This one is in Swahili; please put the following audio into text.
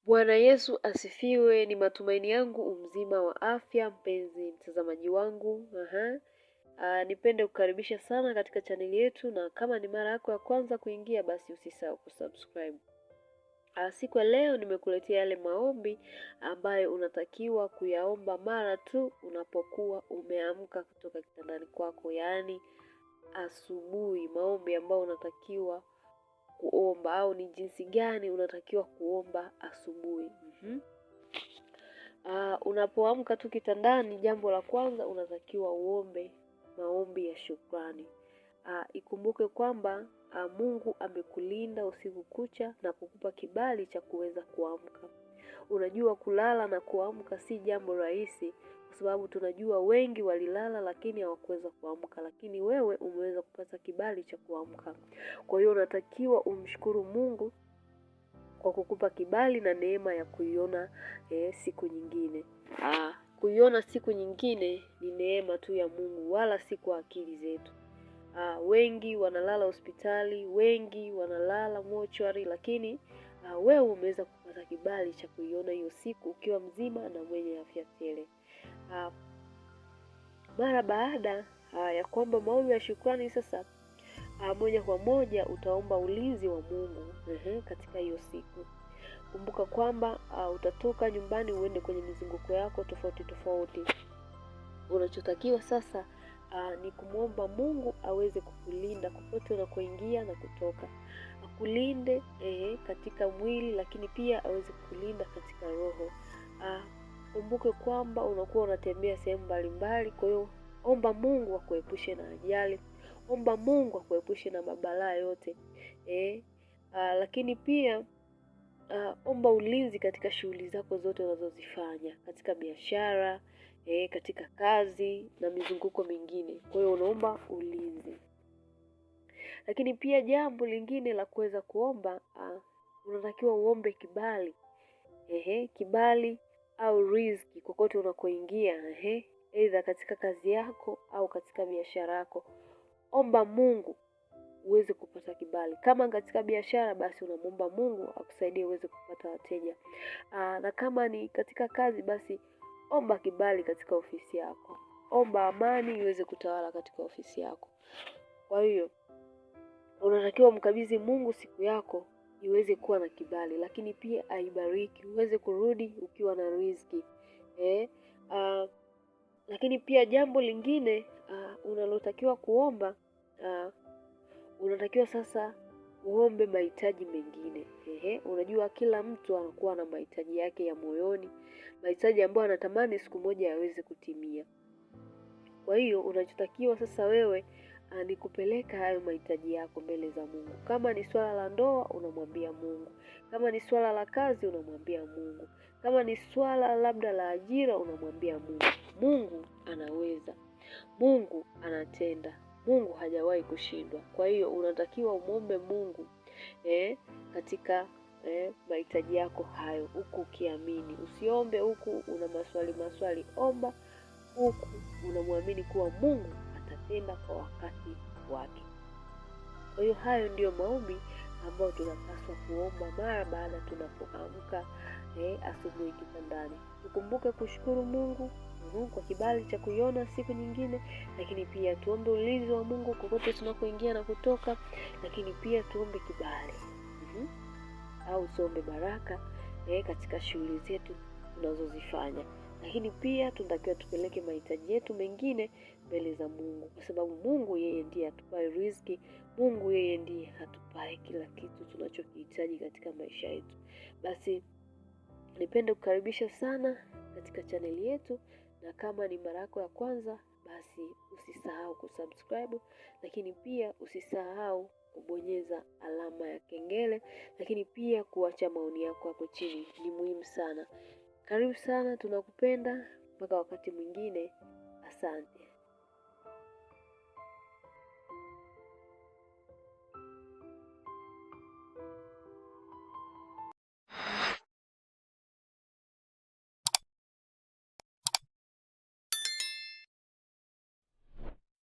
Bwana Yesu asifiwe. Ni matumaini yangu mzima wa afya, mpenzi mtazamaji wangu. Nipende kukaribisha sana katika chaneli yetu, na kama ni mara yako ya kwanza kuingia, basi usisahau kusubscribe. Siku ya leo nimekuletea yale maombi ambayo unatakiwa kuyaomba mara tu unapokuwa umeamka kutoka kitandani kwako, yaani asubuhi. Maombi ambayo unatakiwa kuomba, au ni jinsi gani unatakiwa kuomba asubuhi. Unapoamka tu kitandani, jambo la kwanza unatakiwa uombe maombi ya shukrani. Ikumbuke kwamba Mungu amekulinda usiku kucha na kukupa kibali cha kuweza kuamka. Unajua kulala na kuamka si jambo rahisi, kwa sababu tunajua wengi walilala lakini hawakuweza kuamka, lakini wewe umeweza kupata kibali cha kuamka. Kwa hiyo unatakiwa umshukuru Mungu kwa kukupa kibali na neema ya kuiona siku nyingine. Kuiona siku nyingine ni neema tu ya Mungu, wala si kwa akili zetu. Wengi wanalala hospitali, wengi wanalala mochwari, lakini wewe umeweza kupata kibali cha kuiona hiyo siku ukiwa mzima na mwenye afya tele. Mara baada ya kuomba maombi ya shukrani, sasa moja kwa moja utaomba ulinzi wa Mungu katika hiyo siku. Kumbuka kwamba utatoka nyumbani uende kwenye mizunguko yako tofauti tofauti. Unachotakiwa sasa ni kumwomba Mungu aweze kukulinda popote unakoingia na kutoka. Akulinde katika mwili, lakini pia aweze kukulinda katika roho. Kumbuke kwamba unakuwa unatembea sehemu mbalimbali, kwa hiyo omba Mungu akuepushe na ajali. Omba Mungu akuepushe na mabalaa yote. Lakini pia omba ulinzi katika shughuli zako zote unazozifanya, katika biashara, katika kazi na mizunguko mingine. Kwa hiyo unaomba ulinzi. Lakini pia jambo lingine la kuweza kuomba, unatakiwa uombe kibali. Kibali au riziki kokote unakoingia, aidha katika kazi yako au katika biashara yako. Omba Mungu uweze kupata kibali. Kama katika biashara, basi unamwomba Mungu akusaidie uweze kupata wateja. Na kama ni katika kazi, basi omba kibali katika ofisi yako. Omba amani iweze kutawala katika ofisi yako. Kwa hiyo unatakiwa mkabidhi Mungu siku yako iweze kuwa na kibali, lakini pia aibariki uweze kurudi ukiwa na riziki. Lakini pia jambo lingine unalotakiwa kuomba, unatakiwa sasa uombe mahitaji mengine. Unajua kila mtu anakuwa na mahitaji yake ya moyoni, mahitaji ambayo anatamani siku moja yaweze kutimia. Kwa hiyo unachotakiwa sasa wewe ni kupeleka hayo mahitaji yako mbele za Mungu. Kama ni swala la ndoa, unamwambia Mungu. Kama ni swala la kazi, unamwambia Mungu. Kama ni swala labda la ajira, unamwambia Mungu. Mungu anaweza. Mungu anatenda. Mungu hajawahi kushindwa. Kwa hiyo unatakiwa umwombe Mungu katika mahitaji yako hayo, huku ukiamini. Usiombe huku una maswali. Omba huku unamwamini kuwa Mungu atatenda kwa wakati wake. Kwa hiyo hayo ndiyo maombi ambayo tunapaswa kuomba mara baada tunapoamka asubuhi kitandani. Tukumbuke kushukuru Mungu kwa kibali cha kuiona siku nyingine, lakini pia tuombe ulinzi wa Mungu kokote tunakoingia na kutoka, lakini pia tuombe kibali au tuombe baraka katika shughuli zetu tunazozifanya. Lakini pia tunatakiwa tupeleke mahitaji yetu mengine mbele za Mungu, kwa sababu Mungu yeye ndiye atupaye riziki. Mungu yeye ndiye atupaye kila kitu tunachokihitaji katika maisha yetu. Basi nipende kukaribisha sana katika chaneli yetu, na kama ni mara yako ya kwanza, basi usisahau kusubscribe, lakini pia usisahau kubonyeza alama ya kengele, lakini pia kuacha maoni yako hapo chini. Ni muhimu sana. Karibu sana, tunakupenda. Mpaka wakati mwingine. Asante.